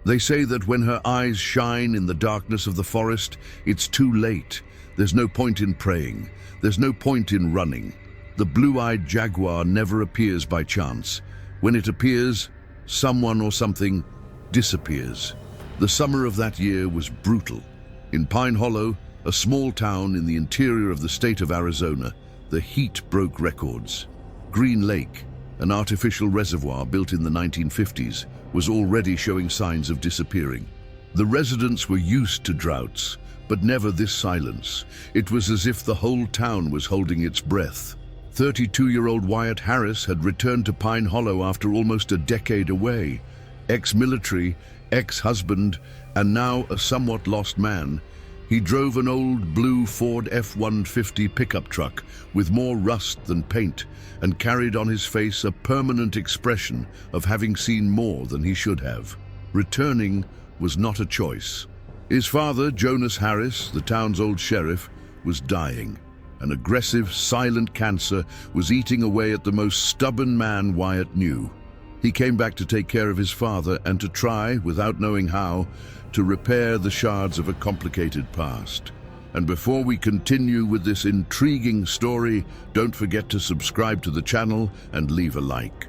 They say that when her eyes shine in the darkness of the forest, it's too late. There's no point in praying. There's no point in running. The blue-eyed jaguar never appears by chance. When it appears, someone or something disappears. The summer of that year was brutal. In Pine Hollow, a small town in the interior of the state of Arizona, the heat broke records. Green Lake, an artificial reservoir built in the 1950s, was already showing signs of disappearing. The residents were used to droughts, but never this silence. It was as if the whole town was holding its breath. 32-year-old Wyatt Harris had returned to Pine Hollow after almost a decade away. Ex-military, ex-husband, and now a somewhat lost man, he drove an old blue Ford F-150 pickup truck with more rust than paint and carried on his face a permanent expression of having seen more than he should have. Returning was not a choice. His father, Jonas Harris, the town's old sheriff, was dying. An aggressive, silent cancer was eating away at the most stubborn man Wyatt knew. He came back to take care of his father and to try, without knowing how, to repair the shards of a complicated past. And before we continue with this intriguing story, don't forget to subscribe to the channel and leave a like.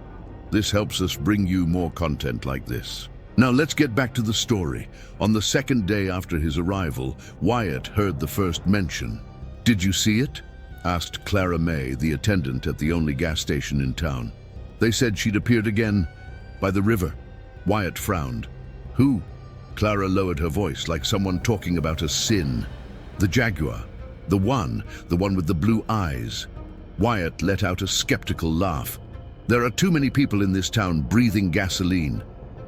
This helps us bring you more content like this. Now let's get back to the story. On the second day after his arrival, Wyatt heard the first mention. "Did you see it?" asked Clara May, the attendant at the only gas station in town. "They said she'd appeared again, by the river." Wyatt frowned. "Who?" Clara lowered her voice like someone talking about a sin. "The Jaguar. The one with the blue eyes." Wyatt let out a skeptical laugh. "There are too many people in this town breathing gasoline."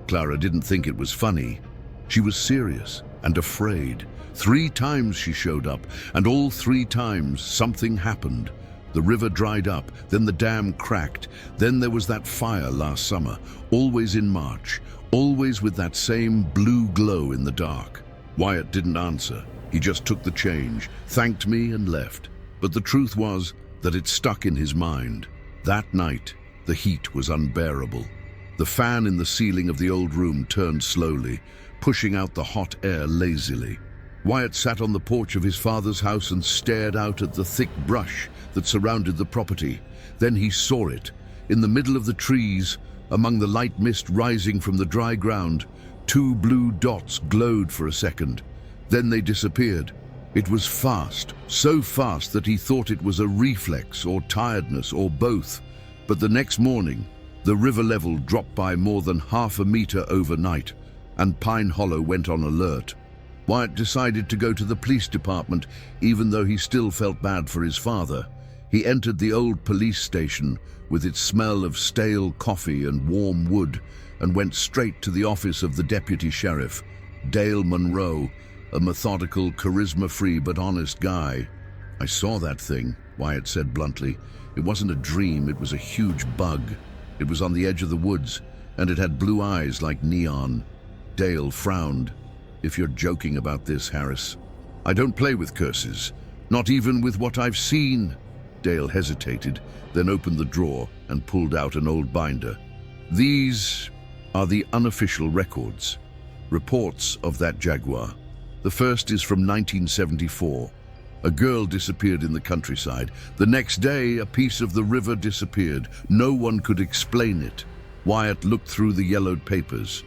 Clara didn't think it was funny. She was serious and afraid. 3 times she showed up, and all 3 times something happened. The river dried up, then the dam cracked, then there was that fire last summer, always in March, always with that same blue glow in the dark. Wyatt didn't answer. He just took the change, thanked me and left. But the truth was that it stuck in his mind. That night, the heat was unbearable. The fan in the ceiling of the old room turned slowly, pushing out the hot air lazily. Wyatt sat on the porch of his father's house and stared out at the thick brush that surrounded the property. Then he saw it. In the middle of the trees, among the light mist rising from the dry ground, 2 blue dots glowed for a second. Then they disappeared. It was fast, so fast that he thought it was a reflex or tiredness or both. But the next morning, the river level dropped by more than half a meter overnight, and Pine Hollow went on alert. Wyatt decided to go to the police department, even though he still felt bad for his father. He entered the old police station with its smell of stale coffee and warm wood and went straight to the office of the deputy sheriff, Dale Monroe, a methodical, charisma-free but honest guy. "I saw that thing," Wyatt said bluntly. "It wasn't a dream, it was a huge bug. It was on the edge of the woods, and it had blue eyes like neon." Dale frowned. "If you're joking about this, Harris, I don't play with curses, not even with what I've seen." Dale hesitated, then opened the drawer and pulled out an old binder. "These are the unofficial records, reports of that jaguar. The first is from 1974. A girl disappeared in the countryside. The next day, a piece of the river disappeared. No one could explain it." Wyatt looked through the yellowed papers.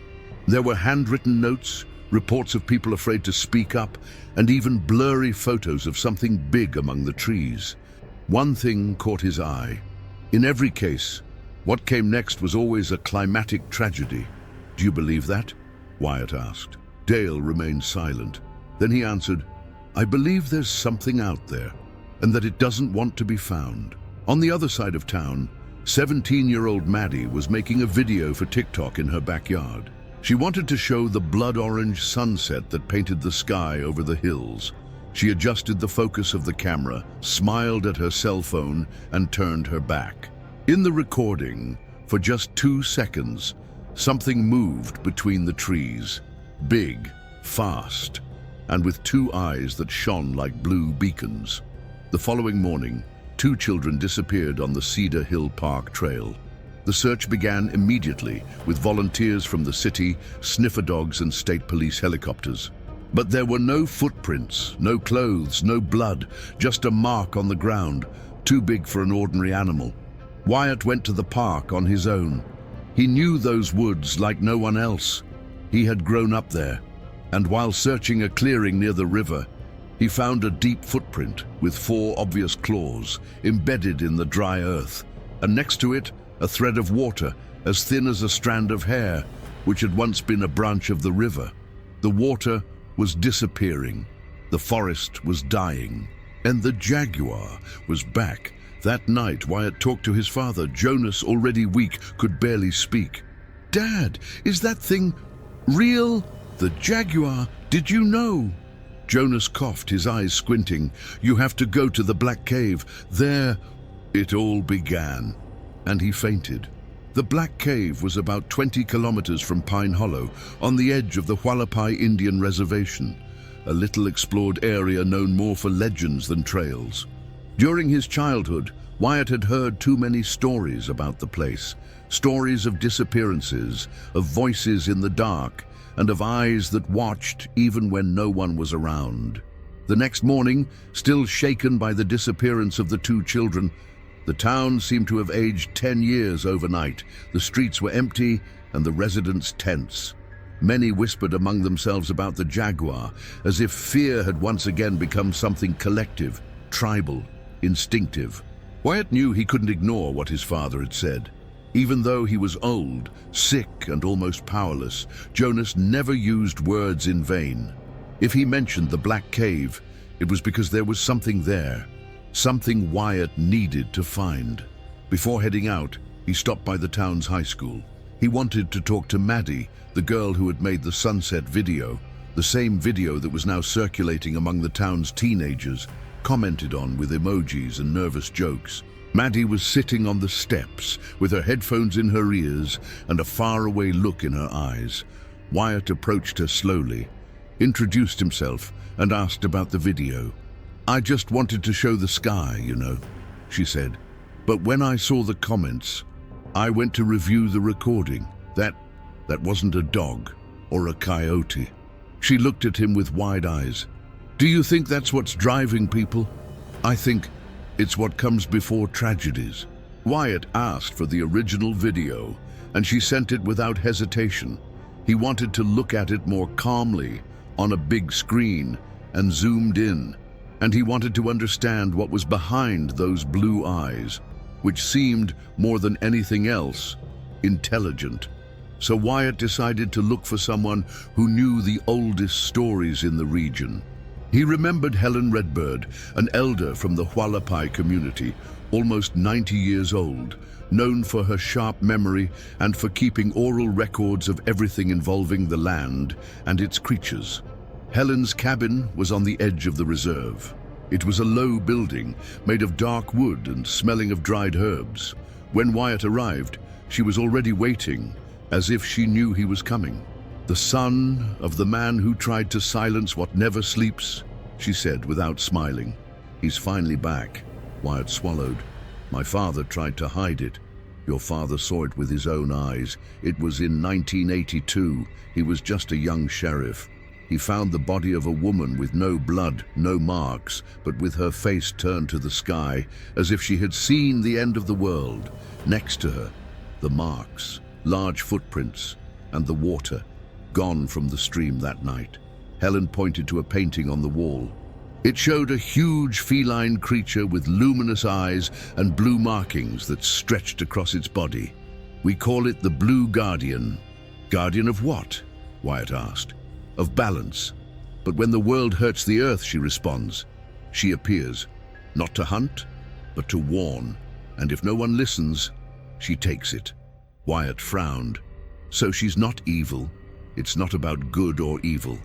There were handwritten notes, reports of people afraid to speak up, and even blurry photos of something big among the trees. One thing caught his eye. In every case, what came next was always a climatic tragedy. "Do you believe that?" Wyatt asked. Dale remained silent. Then he answered, "I believe there's something out there, and that it doesn't want to be found." On the other side of town, 17-year-old Maddie was making a video for TikTok in her backyard. She wanted to show the blood-orange sunset that painted the sky over the hills. She adjusted the focus of the camera, smiled at her cell phone, and turned her back. In the recording, for just 2 seconds, something moved between the trees. Big, fast, and with 2 eyes that shone like blue beacons. The following morning, 2 children disappeared on the Cedar Hill Park Trail. The search began immediately with volunteers from the city, sniffer dogs and state police helicopters. But there were no footprints, no clothes, no blood, just a mark on the ground, too big for an ordinary animal. Wyatt went to the park on his own. He knew those woods like no one else. He had grown up there, and while searching a clearing near the river, he found a deep footprint with 4 obvious claws embedded in the dry earth, and next to it, a thread of water as thin as a strand of hair, which had once been a branch of the river. The water was disappearing, the forest was dying, and the Jaguar was back. That night, Wyatt talked to his father. Jonas, already weak, could barely speak. "Dad, is that thing real? The Jaguar, did you know?" Jonas coughed, his eyes squinting. "You have to go to the Black Cave. There it all began." And he fainted. The Black Cave was about 20 kilometers from Pine Hollow, on the edge of the Hualapai Indian Reservation, a little explored area known more for legends than trails. During his childhood, Wyatt had heard too many stories about the place, stories of disappearances, of voices in the dark, and of eyes that watched even when no one was around. The next morning, still shaken by the disappearance of the 2 children, the town seemed to have aged 10 years overnight. The streets were empty and the residents tense. Many whispered among themselves about the Jaguar, as if fear had once again become something collective, tribal, instinctive. Wyatt knew he couldn't ignore what his father had said. Even though he was old, sick and almost powerless, Jonas never used words in vain. If he mentioned the Black Cave, it was because there was something there, something Wyatt needed to find. Before heading out, he stopped by the town's high school. He wanted to talk to Maddie, the girl who had made the sunset video, the same video that was now circulating among the town's teenagers, commented on with emojis and nervous jokes. Maddie was sitting on the steps with her headphones in her ears and a faraway look in her eyes. Wyatt approached her slowly, introduced himself, and asked about the video. "I just wanted to show the sky, you know," she said. "But when I saw the comments, I went to review the recording. That wasn't a dog or a coyote." She looked at him with wide eyes. "Do you think that's what's driving people?" "I think it's what comes before tragedies." Wyatt asked for the original video, and she sent it without hesitation. He wanted to look at it more calmly, on a big screen, and zoomed in. And he wanted to understand what was behind those blue eyes, which seemed, more than anything else, intelligent. So Wyatt decided to look for someone who knew the oldest stories in the region. He remembered Helen Redbird, an elder from the Hualapai community, almost 90 years old, known for her sharp memory and for keeping oral records of everything involving the land and its creatures. Helen's cabin was on the edge of the reserve. It was a low building, made of dark wood and smelling of dried herbs. When Wyatt arrived, she was already waiting, as if she knew he was coming. "The son of the man who tried to silence what never sleeps," she said without smiling. "He's finally back." Wyatt swallowed. "My father tried to hide it. Your father saw it with his own eyes. It was in 1982. He was just a young sheriff. He found the body of a woman with no blood, no marks, but with her face turned to the sky, as if she had seen the end of the world. Next to her, the marks, large footprints, and the water, gone from the stream that night." Helen pointed to a painting on the wall. It showed a huge feline creature with luminous eyes and blue markings that stretched across its body. "We call it the Blue Guardian." "Guardian of what?" Wyatt asked. "Of balance. But when the world hurts the earth," she responds, "she appears, not to hunt, but to warn. And if no one listens, she takes it." Wyatt frowned. "So she's not evil. It's not about good or evil.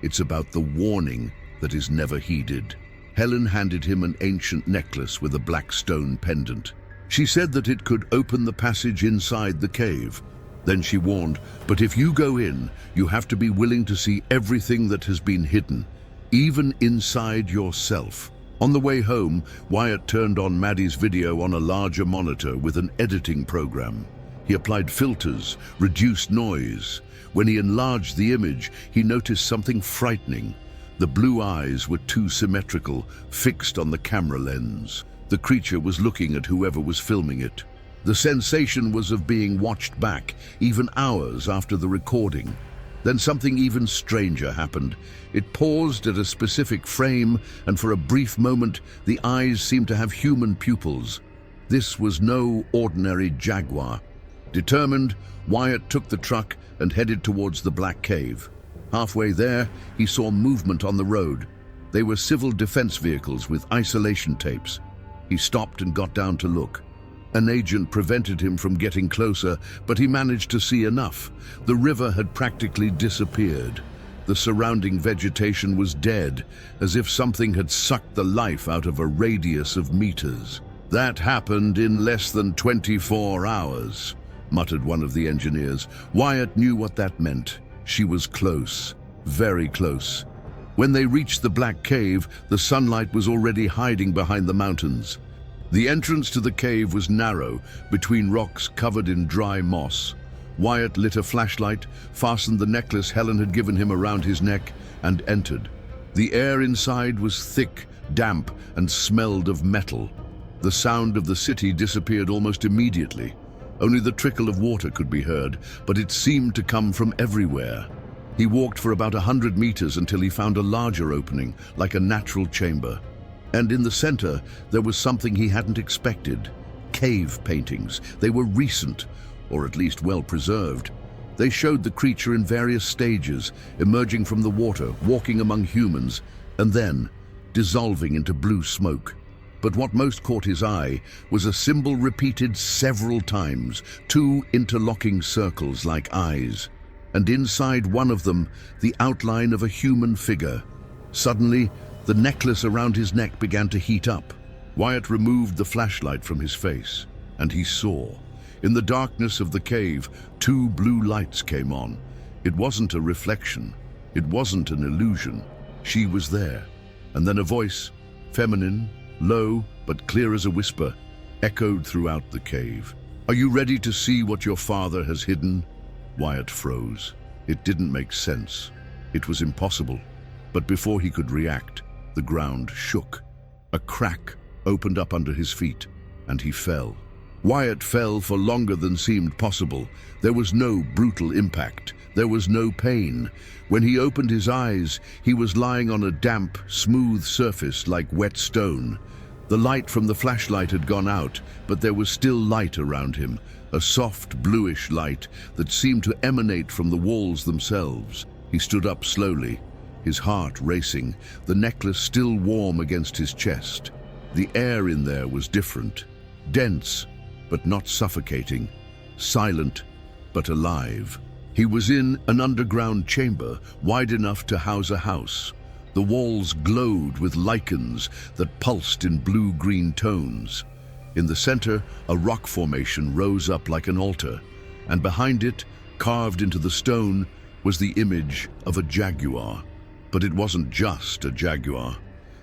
It's about the warning that is never heeded." Helen handed him an ancient necklace with a black stone pendant. She said that it could open the passage inside the cave. Then she warned, "But if you go in, you have to be willing to see everything that has been hidden, even inside yourself." On the way home, Wyatt turned on Maddie's video on a larger monitor with an editing program. He applied filters, reduced noise. When he enlarged the image, he noticed something frightening. The blue eyes were too symmetrical, fixed on the camera lens. The creature was looking at whoever was filming it. The sensation was of being watched back, even hours after the recording. Then something even stranger happened. It paused at a specific frame, and for a brief moment, the eyes seemed to have human pupils. This was no ordinary Jaguar. Determined, Wyatt took the truck and headed towards the Black Cave. Halfway there, he saw movement on the road. They were civil defense vehicles with isolation tapes. He stopped and got down to look. An agent prevented him from getting closer, but he managed to see enough. The river had practically disappeared. The surrounding vegetation was dead, as if something had sucked the life out of a radius of meters. "That happened in less than 24 hours, muttered one of the engineers. Wyatt knew what that meant. She was close, very close. When they reached the Black Cave, the sunlight was already hiding behind the mountains. The entrance to the cave was narrow, between rocks covered in dry moss. Wyatt lit a flashlight, fastened the necklace Helen had given him around his neck, and entered. The air inside was thick, damp, and smelled of metal. The sound of the city disappeared almost immediately. Only the trickle of water could be heard, but it seemed to come from everywhere. He walked for about 100 meters until he found a larger opening, like a natural chamber. And in the center, there was something he hadn't expected. Cave paintings. They were recent, or at least well preserved. They showed the creature in various stages, emerging from the water, walking among humans, and then dissolving into blue smoke. But what most caught his eye was a symbol repeated several times, 2 interlocking circles like eyes, and inside one of them, the outline of a human figure. Suddenly, the necklace around his neck began to heat up. Wyatt removed the flashlight from his face, and he saw. In the darkness of the cave, 2 blue lights came on. It wasn't a reflection. It wasn't an illusion. She was there. And then a voice, feminine, low, but clear as a whisper, echoed throughout the cave. "Are you ready to see what your father has hidden?" Wyatt froze. It didn't make sense. It was impossible. But before he could react, the ground shook. A crack opened up under his feet, and he fell. Wyatt fell for longer than seemed possible. There was no brutal impact. There was no pain. When he opened his eyes, he was lying on a damp, smooth surface like wet stone. The light from the flashlight had gone out, but there was still light around him, a soft, bluish light that seemed to emanate from the walls themselves. He stood up slowly, his heart racing, the necklace still warm against his chest. The air in there was different, dense, but not suffocating, silent, but alive. He was in an underground chamber wide enough to house a house. The walls glowed with lichens that pulsed in blue-green tones. In the center, a rock formation rose up like an altar, and behind it, carved into the stone, was the image of a jaguar. But it wasn't just a jaguar.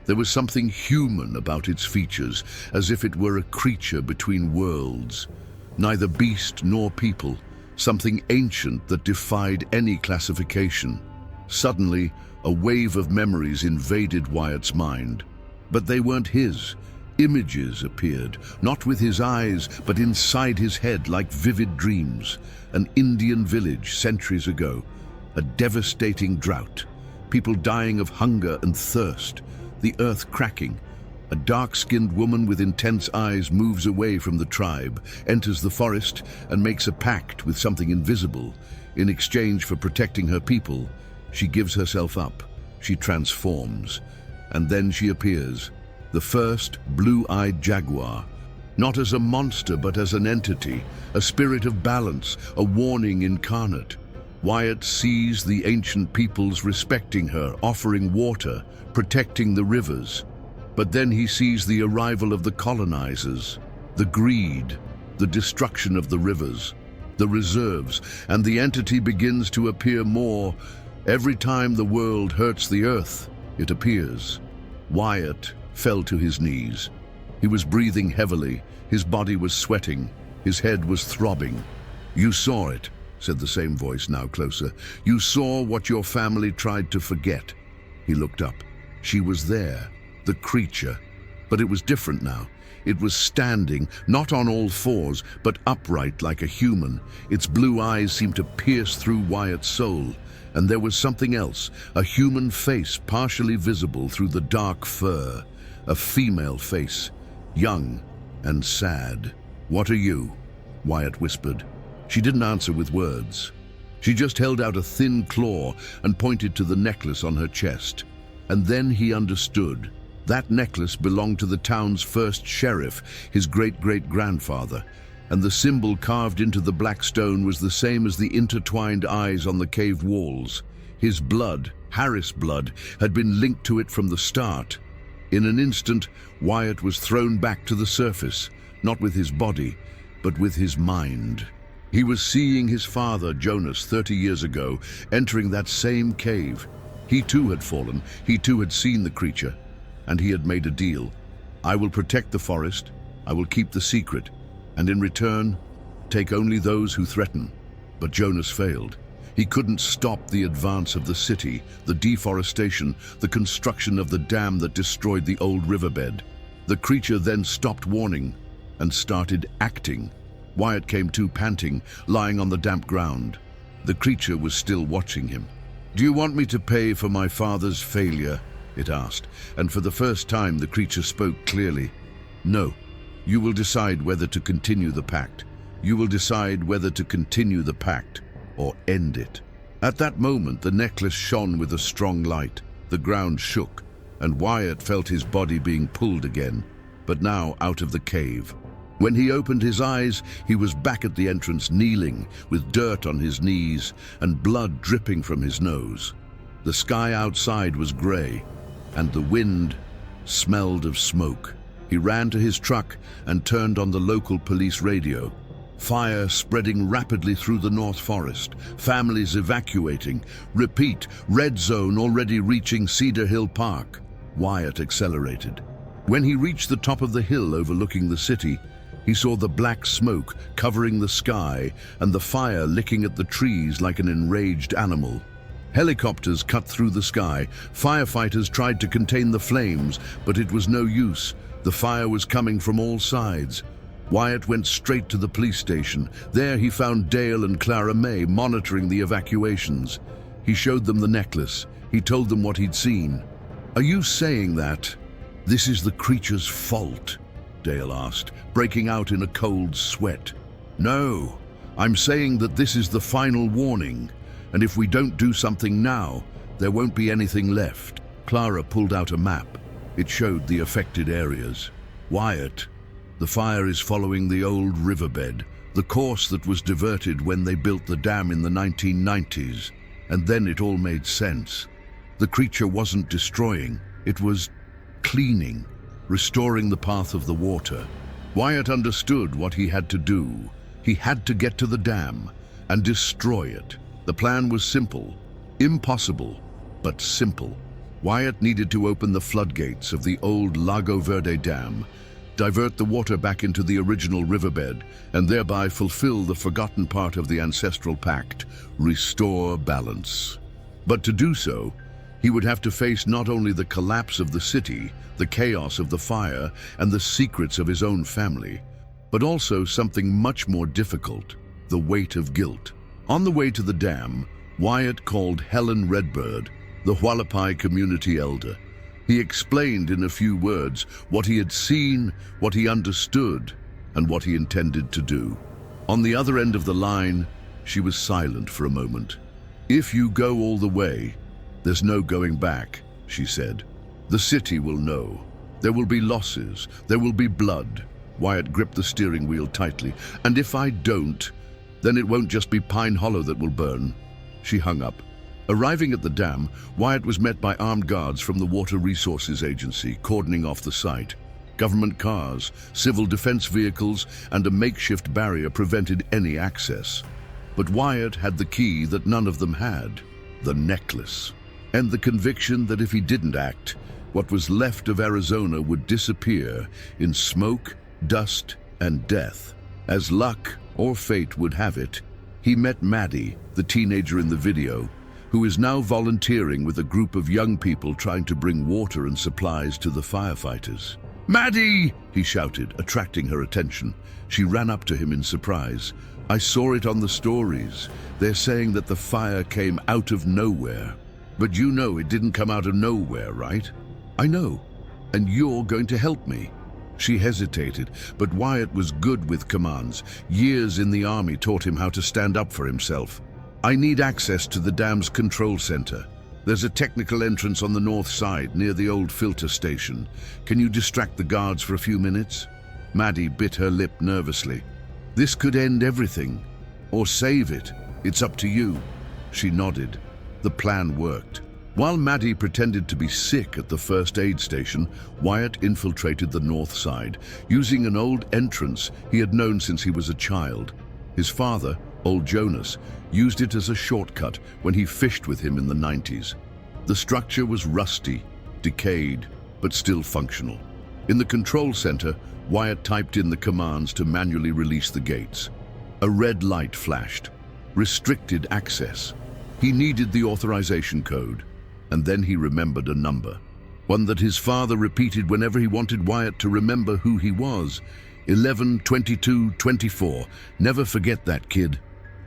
There was something human about its features, as if it were a creature between worlds. Neither beast nor people, something ancient that defied any classification. Suddenly, a wave of memories invaded Wyatt's mind. But they weren't his. Images appeared, not with his eyes, but inside his head like vivid dreams. An Indian village centuries ago, a devastating drought, people dying of hunger and thirst, the earth cracking. A dark-skinned woman with intense eyes moves away from the tribe, enters the forest, and makes a pact with something invisible. In exchange for protecting her people, she gives herself up. She transforms. And then she appears, the first blue-eyed jaguar. Not as a monster, but as an entity, a spirit of balance, a warning incarnate. Wyatt sees the ancient peoples respecting her, offering water, protecting the rivers. But then he sees the arrival of the colonizers, the greed, the destruction of the rivers, the reserves, and the entity begins to appear more. Every time the world hurts the earth, it appears. Wyatt fell to his knees. He was breathing heavily, his body was sweating, his head was throbbing. "You saw it," said the same voice, now closer. "You saw what your family tried to forget." He looked up. She was there, the creature. But it was different now. It was standing, not on all fours, but upright like a human. Its blue eyes seemed to pierce through Wyatt's soul. And there was something else, a human face partially visible through the dark fur. A female face, young and sad. "What are you?" Wyatt whispered. She didn't answer with words. She just held out a thin claw and pointed to the necklace on her chest. And then he understood. That necklace belonged to the town's first sheriff, his great-great-grandfather, and the symbol carved into the black stone was the same as the intertwined eyes on the cave walls. His blood, Harris' blood, had been linked to it from the start. In an instant, Wyatt was thrown back to the surface, not with his body, but with his mind. He was seeing his father, Jonas, 30 years ago, entering that same cave. He too had fallen, he too had seen the creature. And he had made a deal. "I will protect the forest, I will keep the secret, and in return, take only those who threaten." But Jonas failed. He couldn't stop the advance of the city, the deforestation, the construction of the dam that destroyed the old riverbed. The creature then stopped warning and started acting. Wyatt came to panting, lying on the damp ground. The creature was still watching him. "Do you want me to pay for my father's failure?" it asked, and for the first time the creature spoke clearly. "No. You will decide whether to continue the pact. You will decide whether to continue the pact or end it." At that moment the necklace shone with a strong light. The ground shook, and Wyatt felt his body being pulled again, but now out of the cave. When he opened his eyes, he was back at the entrance, kneeling, with dirt on his knees and blood dripping from his nose. The sky outside was grey, and the wind smelled of smoke. He ran to his truck and turned on the local police radio. Fire spreading rapidly through the North Forest, families evacuating. Repeat, red zone already reaching Cedar Hill Park. Wyatt accelerated. When he reached the top of the hill overlooking the city, he saw the black smoke covering the sky and the fire licking at the trees like an enraged animal. Helicopters cut through the sky. Firefighters tried to contain the flames, but it was no use. The fire was coming from all sides. Wyatt went straight to the police station. There he found Dale and Clara May monitoring the evacuations. He showed them the necklace. He told them what he'd seen. "Are you saying that this is the creature's fault?" Dale asked, breaking out in a cold sweat. "No, I'm saying that this is the final warning. And if we don't do something now, there won't be anything left." Clara pulled out a map. It showed the affected areas. "Wyatt, the fire is following the old riverbed, the course that was diverted when they built the dam in the 1990s. And then it all made sense. The creature wasn't destroying, it was cleaning, restoring the path of the water." Wyatt understood what he had to do. He had to get to the dam and destroy it. The plan was simple, impossible, but simple. Wyatt needed to open the floodgates of the old Lago Verde Dam, divert the water back into the original riverbed, and thereby fulfill the forgotten part of the ancestral pact, restore balance. But to do so, he would have to face not only the collapse of the city, the chaos of the fire, and the secrets of his own family, but also something much more difficult, the weight of guilt. On the way to the dam, Wyatt called Helen Redbird, the Hualapai community elder. He explained in a few words what he had seen, what he understood, and what he intended to do. On the other end of the line, she was silent for a moment. "If you go all the way, there's no going back," she said. "The city will know. There will be losses. There will be blood." Wyatt gripped the steering wheel tightly. "And if I don't, then it won't just be Pine Hollow that will burn." She hung up. Arriving at the dam, Wyatt was met by armed guards from the Water Resources Agency, cordoning off the site. Government cars, civil defense vehicles, and a makeshift barrier prevented any access. But Wyatt had the key that none of them had, the necklace, and the conviction that if he didn't act, what was left of Arizona would disappear in smoke, dust, and death. As luck, or fate would have it, he met Maddie, the teenager in the video, who is now volunteering with a group of young people trying to bring water and supplies to the firefighters. "Maddie!" he shouted, attracting her attention. She ran up to him in surprise. "I saw it on the stories. They're saying that the fire came out of nowhere. But you know it didn't come out of nowhere, right?" "I know. And you're going to help me." She hesitated, but Wyatt was good with commands. Years in the army taught him how to stand up for himself. "I need access to the dam's control center. There's a technical entrance on the north side, near the old filter station. Can you distract the guards for a few minutes?" Maddie bit her lip nervously. "This could end everything. Or save it. It's up to you." She nodded. The plan worked. While Maddie pretended to be sick at the first aid station, Wyatt infiltrated the north side, using an old entrance he had known since he was a child. His father, old Jonas, used it as a shortcut when he fished with him in the 90s. The structure was rusty, decayed, but still functional. In the control center, Wyatt typed in the commands to manually release the gates. A red light flashed. Restricted access. He needed the authorization code. And then he remembered a number. One that his father repeated whenever he wanted Wyatt to remember who he was. 11/22/24. Never forget that, kid.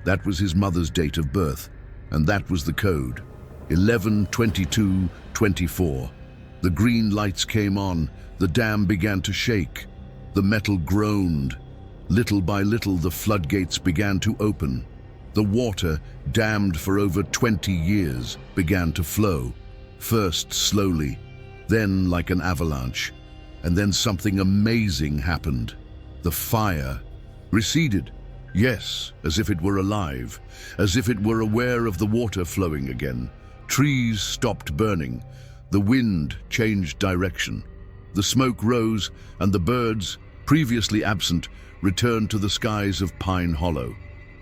That was his mother's date of birth. And that was the code. 11/22/24. The green lights came on. The dam began to shake. The metal groaned. Little by little, the floodgates began to open. The water, dammed for over 20 years, began to flow, first slowly, then like an avalanche. And then something amazing happened. The fire receded. Yes, as if it were alive, as if it were aware of the water flowing again. Trees stopped burning. The wind changed direction. The smoke rose, and the birds, previously absent, returned to the skies of Pine Hollow.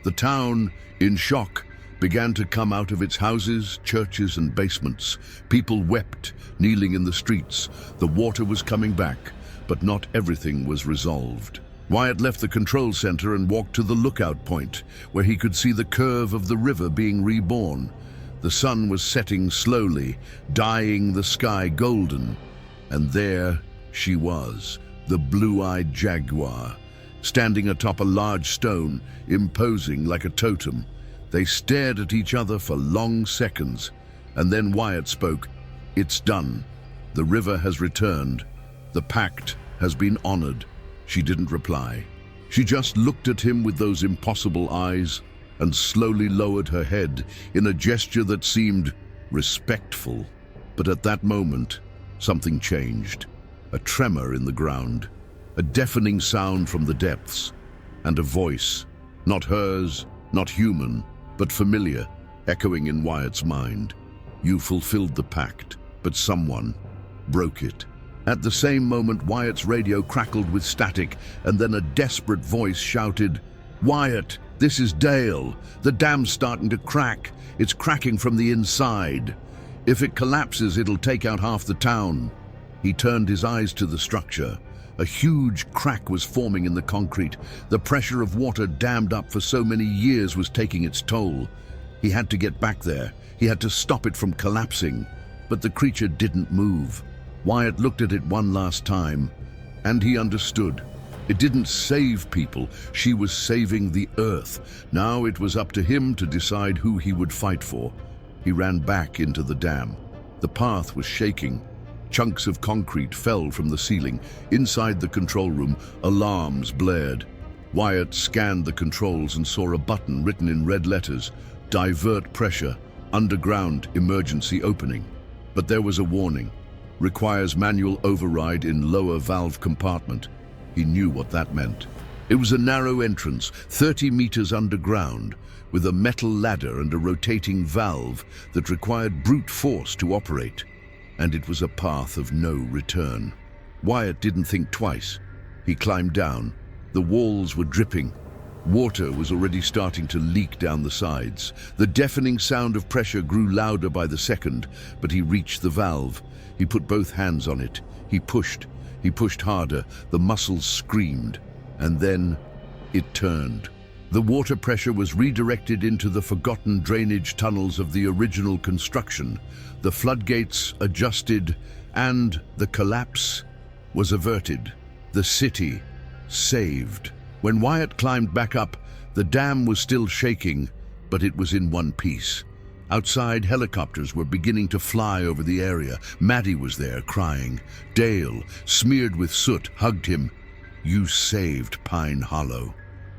The town, in shock, began to come out of its houses, churches, and basements. People wept, kneeling in the streets. The water was coming back, but not everything was resolved. Wyatt left the control center and walked to the lookout point, where he could see the curve of the river being reborn. The sun was setting slowly, dyeing the sky golden. And there she was, the blue-eyed Jaguar, standing atop a large stone, imposing like a totem. They stared at each other for long seconds, and then Wyatt spoke. "It's done. The river has returned. The pact has been honored." She didn't reply. She just looked at him with those impossible eyes and slowly lowered her head in a gesture that seemed respectful. But at that moment, something changed. A tremor in the ground, a deafening sound from the depths, and a voice, not hers, not human, but familiar, echoing in Wyatt's mind. "You fulfilled the pact, but someone broke it." At the same moment, Wyatt's radio crackled with static, and then a desperate voice shouted, "Wyatt, this is Dale. The dam's starting to crack. It's cracking from the inside. If it collapses, it'll take out half the town." He turned his eyes to the structure. A huge crack was forming in the concrete. The pressure of water dammed up for so many years was taking its toll. He had to get back there. He had to stop it from collapsing. But the creature didn't move. Wyatt looked at it one last time, and he understood. It didn't save people. She was saving the earth. Now it was up to him to decide who he would fight for. He ran back into the dam. The path was shaking. Chunks of concrete fell from the ceiling. Inside the control room, alarms blared. Wyatt scanned the controls and saw a button written in red letters, "Divert pressure, underground emergency opening." But there was a warning. "Requires manual override in lower valve compartment." He knew what that meant. It was a narrow entrance, 30 meters underground, with a metal ladder and a rotating valve that required brute force to operate. And it was a path of no return. Wyatt didn't think twice. He climbed down. The walls were dripping. Water was already starting to leak down the sides. The deafening sound of pressure grew louder by the second, but he reached the valve. He put both hands on it. He pushed harder. The muscles screamed. And then it turned. The water pressure was redirected into the forgotten drainage tunnels of the original construction. The floodgates adjusted, and the collapse was averted. The city saved. When Wyatt climbed back up, the dam was still shaking, but it was in one piece. Outside, helicopters were beginning to fly over the area. Maddie was there, crying. Dale, smeared with soot, hugged him. "You saved Pine Hollow."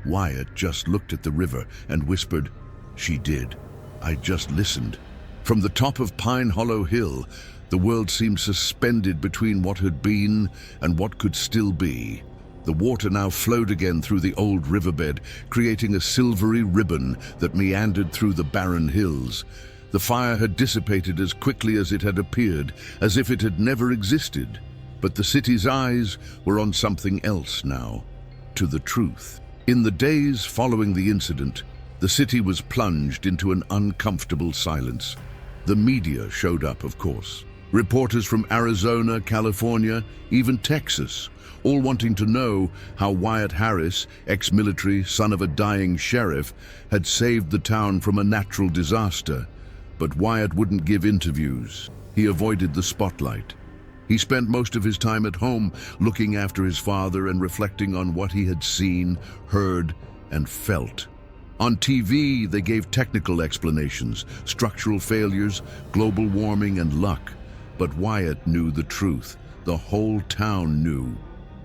Wyatt just looked at the river and whispered, "She did. I just listened." From the top of Pine Hollow Hill, the world seemed suspended between what had been and what could still be. The water now flowed again through the old riverbed, creating a silvery ribbon that meandered through the barren hills. The fire had dissipated as quickly as it had appeared, as if it had never existed. But the city's eyes were on something else now, to the truth. In the days following the incident, the city was plunged into an uncomfortable silence. The media showed up, of course. Reporters from Arizona, California, even Texas, all wanting to know how Wyatt Harris, ex-military, son of a dying sheriff, had saved the town from a natural disaster. But Wyatt wouldn't give interviews. He avoided the spotlight. He spent most of his time at home looking after his father and reflecting on what he had seen, heard, and felt. On TV, they gave technical explanations, structural failures, global warming, and luck. But Wyatt knew the truth. The whole town knew.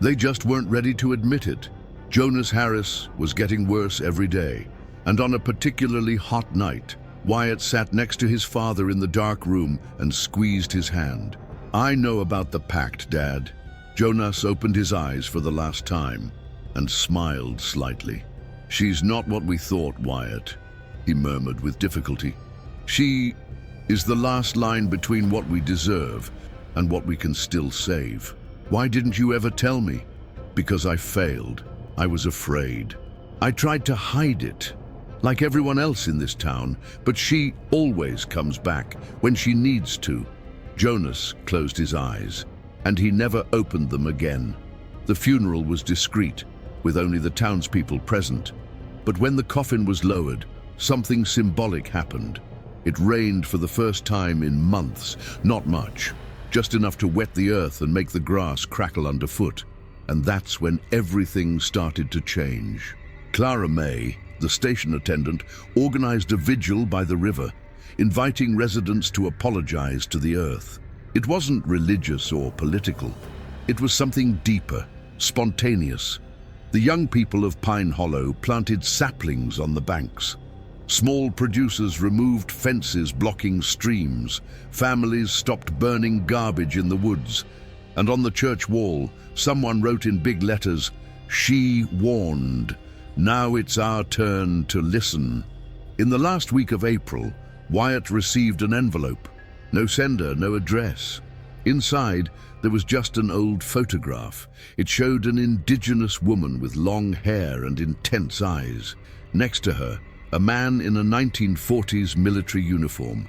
They just weren't ready to admit it. Jonas Harris was getting worse every day, and on a particularly hot night, Wyatt sat next to his father in the dark room and squeezed his hand. "I know about the pact, Dad." Jonas opened his eyes for the last time and smiled slightly. "She's not what we thought, Wyatt," he murmured with difficulty. "She is the last line between what we deserve and what we can still save. Why didn't you ever tell me?" "Because I failed. I was afraid. I tried to hide it, like everyone else in this town, but she always comes back when she needs to." Jonas closed his eyes, and he never opened them again. The funeral was discreet, with only the townspeople present. But when the coffin was lowered, something symbolic happened. It rained for the first time in months, not much, just enough to wet the earth and make the grass crackle underfoot. And that's when everything started to change. Clara May, the station attendant, organized a vigil by the river, inviting residents to apologize to the earth. It wasn't religious or political. It was something deeper, spontaneous. The young people of Pine Hollow planted saplings on the banks. Small producers removed fences blocking streams. Families stopped burning garbage in the woods. And on the church wall, someone wrote in big letters, "She warned. Now it's our turn to listen." In the last week of April, Wyatt received an envelope. No sender, no address. Inside, there was just an old photograph. It showed an indigenous woman with long hair and intense eyes. Next to her, a man in a 1940s military uniform.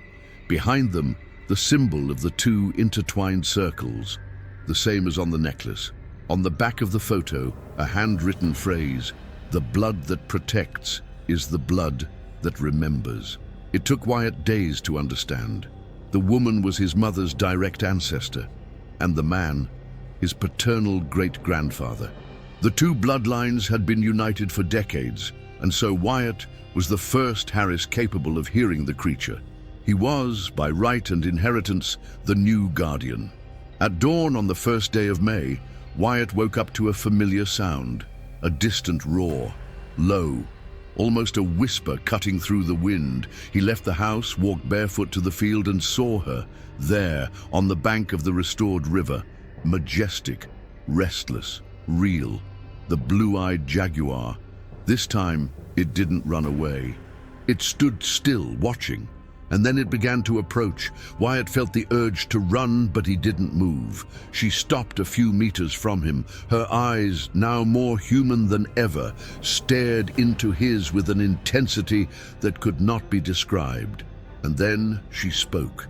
Behind them, the symbol of the two intertwined circles, the same as on the necklace. On the back of the photo, a handwritten phrase, "The blood that protects is the blood that remembers." It took Wyatt days to understand. The woman was his mother's direct ancestor, and the man, his paternal great-grandfather. The two bloodlines had been united for decades, and so Wyatt was the first Harris capable of hearing the creature. He was, by right and inheritance, the new guardian. At dawn on the first day of May, Wyatt woke up to a familiar sound, a distant roar, low, almost a whisper cutting through the wind. He left the house, walked barefoot to the field, and saw her, there, on the bank of the restored river, majestic, restless, real, the blue-eyed Jaguar. This time, it didn't run away. It stood still, watching, and then it began to approach. Wyatt felt the urge to run, but he didn't move. She stopped a few meters from him. Her eyes, now more human than ever, stared into his with an intensity that could not be described. And then she spoke,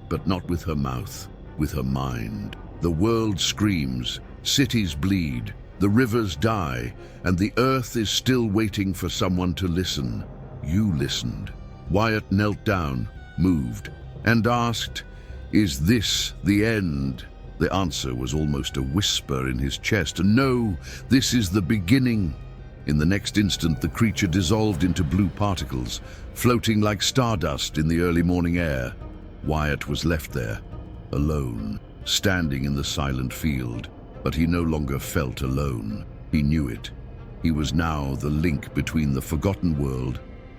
but not with her mouth, with her mind. The world screams, cities bleed, The rivers die, and the earth is still waiting for someone to listen. You listened. Wyatt knelt down, moved, and asked, "Is this the end?" The answer was almost a whisper in his chest. "No, this is the beginning." In the next instant, the creature dissolved into blue particles, floating like stardust in the early morning air. Wyatt was left there, alone, standing in the silent field. But he no longer felt alone. He knew it. He was now the link between the forgotten world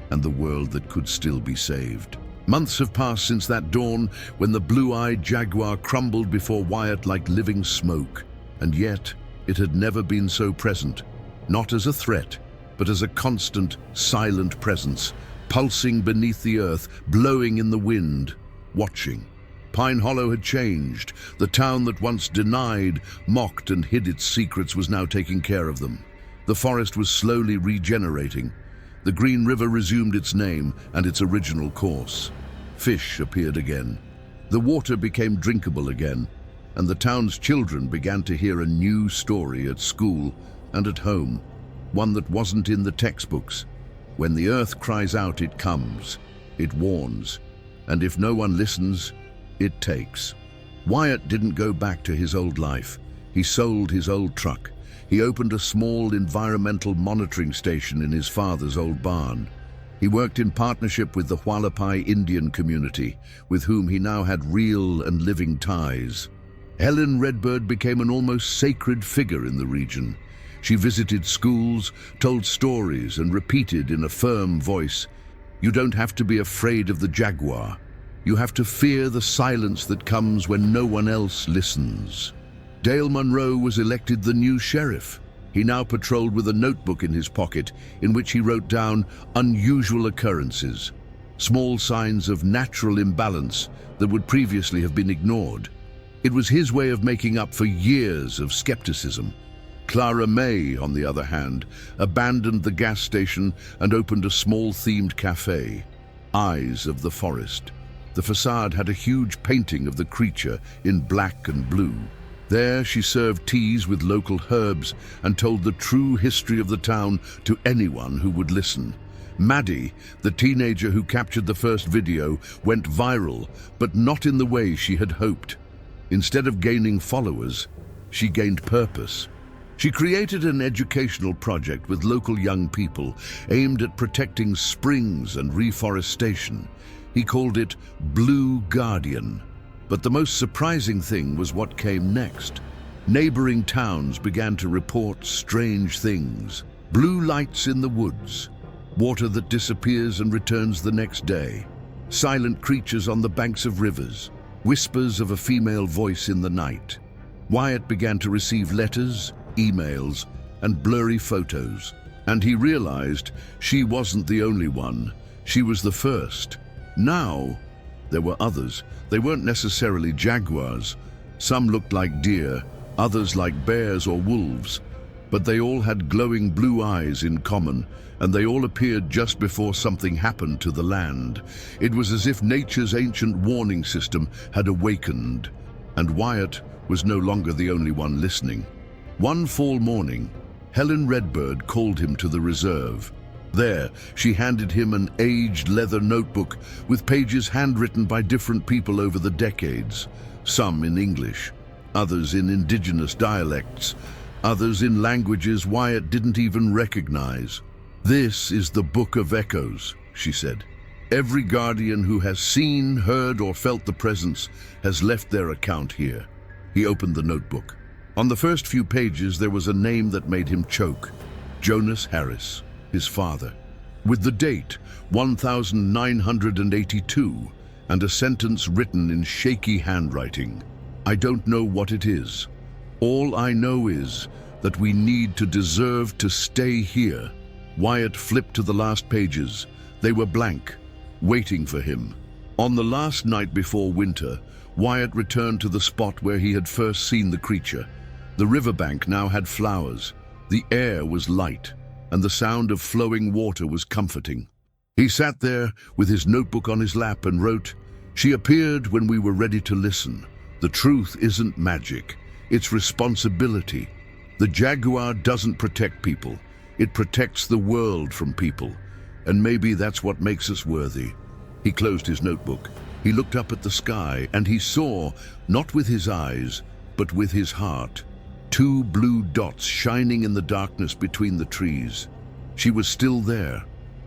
and the world that could still be saved. Months have passed since that dawn when the blue-eyed Jaguar crumbled before Wyatt like living smoke. And yet, it had never been so present. Not as a threat, but as a constant, silent presence, pulsing beneath the earth, blowing in the wind, watching. Pine Hollow had changed. The town that once denied, mocked, and hid its secrets was now taking care of them. The forest was slowly regenerating. The Green River resumed its name and its original course. Fish appeared again. The water became drinkable again, and the town's children began to hear a new story at school and at home, one that wasn't in the textbooks. When the earth cries out, it comes, it warns, and if no one listens, it takes. Wyatt didn't go back to his old life. He sold his old truck. He opened a small environmental monitoring station in his father's old barn. He worked in partnership with the Hualapai Indian community, with whom he now had real and living ties. Helen Redbird became an almost sacred figure in the region. She visited schools, told stories, and repeated in a firm voice, "You don't have to be afraid of the Jaguar. You have to fear the silence that comes when no one else listens." Dale Munro was elected the new sheriff. He now patrolled with a notebook in his pocket in which he wrote down unusual occurrences, small signs of natural imbalance that would previously have been ignored. It was his way of making up for years of skepticism. Clara May, on the other hand, abandoned the gas station and opened a small themed cafe, Eyes of the Forest. The facade had a huge painting of the creature in black and blue. There she served teas with local herbs and told the true history of the town to anyone who would listen. Maddie, the teenager who captured the first video, went viral, but not in the way she had hoped. Instead of gaining followers, she gained purpose. She created an educational project with local young people aimed at protecting springs and reforestation. He called it Blue Guardian. But the most surprising thing was what came next. Neighboring towns began to report strange things. Blue lights in the woods, water that disappears and returns the next day, silent creatures on the banks of rivers, whispers of a female voice in the night. Wyatt began to receive letters, emails, and blurry photos, and he realized she wasn't the only one. She was the first. Now, there were others. They weren't necessarily jaguars. Some looked like deer, others like bears or wolves, but they all had glowing blue eyes in common, and they all appeared just before something happened to the land. It was as if nature's ancient warning system had awakened, and Wyatt was no longer the only one listening. One fall morning, Helen Redbird called him to the reserve. There, she handed him an aged leather notebook with pages handwritten by different people over the decades, some in English, others in indigenous dialects, others in languages Wyatt didn't even recognize. "This is the Book of Echoes," she said. "Every guardian who has seen, heard, or felt the presence has left their account here." He opened the notebook. On the first few pages there was a name that made him choke. Jonas Harris, his father, with the date 1982 and a sentence written in shaky handwriting. "I don't know what it is. All I know is that we need to deserve to stay here." Wyatt flipped to the last pages. They were blank, waiting for him. On the last night before winter, Wyatt returned to the spot where he had first seen the creature. The riverbank now had flowers, the air was light, and the sound of flowing water was comforting. He sat there with his notebook on his lap and wrote, "She appeared when we were ready to listen. The truth isn't magic, it's responsibility. The Jaguar doesn't protect people. It protects the world from people. And maybe that's what makes us worthy. He closed his notebook. He looked up at the sky, and he saw, not with his eyes, but with his heart, two blue dots shining in the darkness between the trees. She was still there,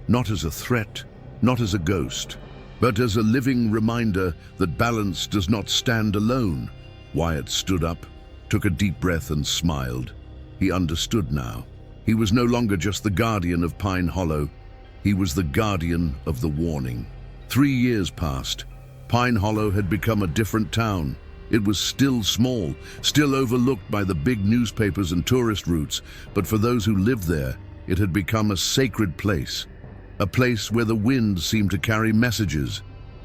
not as a threat, not as a ghost, but as a living reminder that balance does not stand alone. Wyatt stood up, took a deep breath and smiled. He understood now. He was no longer just the guardian of Pine Hollow. He was the guardian of the warning. 3 years passed. Pine Hollow had become a different town. It was still small, still overlooked by the big newspapers and tourist routes, but for those who lived there, it had become a sacred place. A place where the wind seemed to carry messages,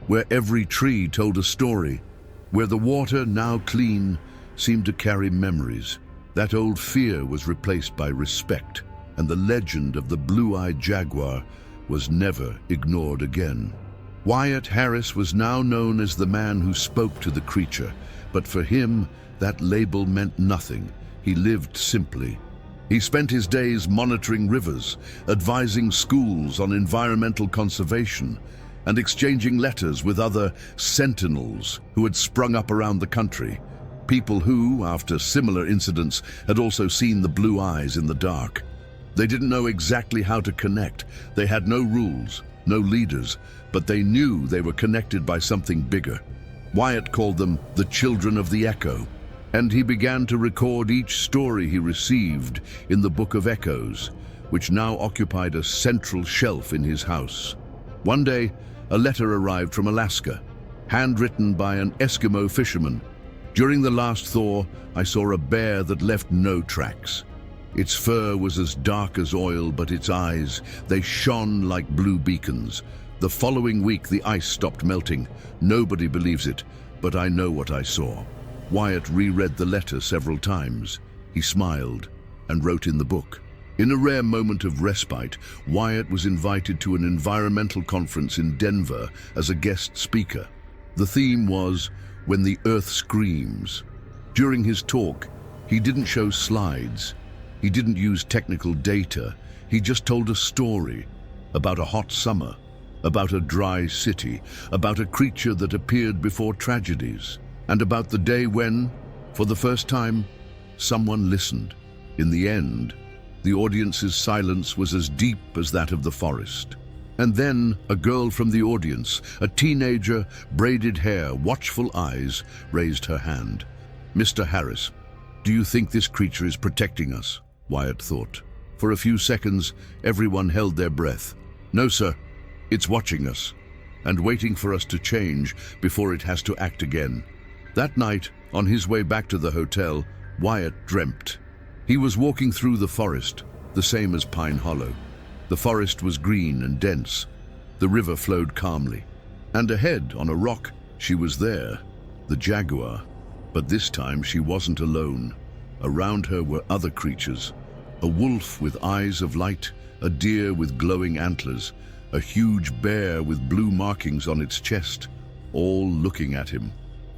where every tree told a story, where the water, now clean, seemed to carry memories. That old fear was replaced by respect, and the legend of the blue-eyed jaguar was never ignored again. Wyatt Harris was now known as the man who spoke to the creature, but for him, that label meant nothing. He lived simply. He spent his days monitoring rivers, advising schools on environmental conservation, and exchanging letters with other sentinels who had sprung up around the country. People who, after similar incidents, had also seen the blue eyes in the dark. They didn't know exactly how to connect. They had no rules, no leaders, but they knew they were connected by something bigger. Wyatt called them the Children of the Echo, and he began to record each story he received in the Book of Echoes, which now occupied a central shelf in his house. One day, a letter arrived from Alaska, handwritten by an Eskimo fisherman. During the last thaw, I saw a bear that left no tracks. Its fur was as dark as oil, but its eyes, they shone like blue beacons. The following week, the ice stopped melting. Nobody believes it, but I know what I saw. Wyatt reread the letter several times. He smiled and wrote in the book. In a rare moment of respite, Wyatt was invited to an environmental conference in Denver as a guest speaker. The theme was When the Earth Screams. During his talk, he didn't show slides. He didn't use technical data. He just told a story about a hot summer, about a dry city, about a creature that appeared before tragedies, and about the day when, for the first time, someone listened. In the end, the audience's silence was as deep as that of the forest. And then a girl from the audience, a teenager, braided hair, watchful eyes, raised her hand. "Mr. Harris, do you think this creature is protecting us?" Wyatt thought. For a few seconds, everyone held their breath. "No, sir. It's watching us, and waiting for us to change before it has to act again." That night, on his way back to the hotel, Wyatt dreamt. He was walking through the forest, the same as Pine Hollow. The forest was green and dense. The river flowed calmly. And ahead, on a rock, she was there, the jaguar. But this time she wasn't alone. Around her were other creatures. A wolf with eyes of light, a deer with glowing antlers, a huge bear with blue markings on its chest, all looking at him.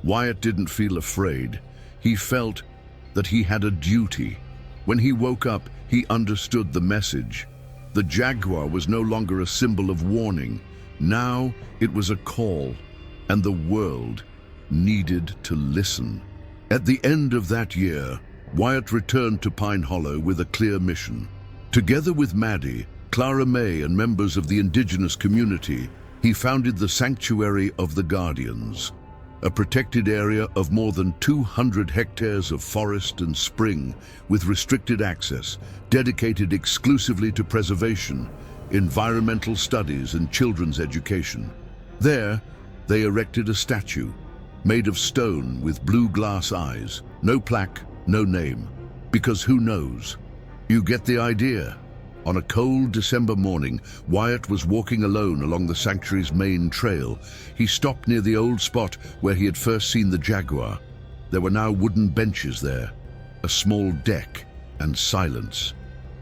Wyatt didn't feel afraid. He felt that he had a duty. When he woke up, he understood the message. The jaguar was no longer a symbol of warning. Now it was a call, and the world needed to listen. At the end of that year, Wyatt returned to Pine Hollow with a clear mission. Together with Maddie, Clara May, and members of the indigenous community, he founded the Sanctuary of the Guardians, a protected area of more than 200 hectares of forest and spring with restricted access, dedicated exclusively to preservation, environmental studies, and children's education. There, they erected a statue, made of stone with blue glass eyes. No plaque, no name, because who knows? You get the idea. On a cold December morning, Wyatt was walking alone along the sanctuary's main trail. He stopped near the old spot where he had first seen the jaguar. There were now wooden benches there, a small deck, and silence.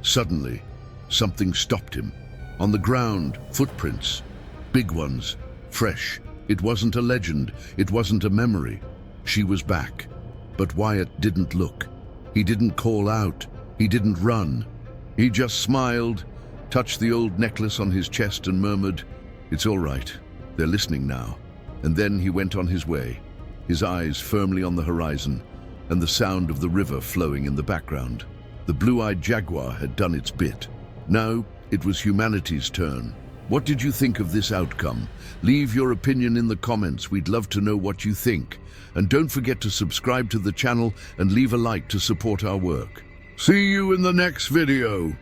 Suddenly, something stopped him. On the ground, footprints, big ones, fresh. It wasn't a legend, it wasn't a memory. She was back. But Wyatt didn't look. He didn't call out. He didn't run. He just smiled, touched the old necklace on his chest and murmured, "It's all right. They're listening now." And then he went on his way, his eyes firmly on the horizon and the sound of the river flowing in the background. The blue-eyed jaguar had done its bit. Now it was humanity's turn. What did you think of this outcome? Leave your opinion in the comments. We'd love to know what you think. And don't forget to subscribe to the channel and leave a like to support our work. See you in the next video.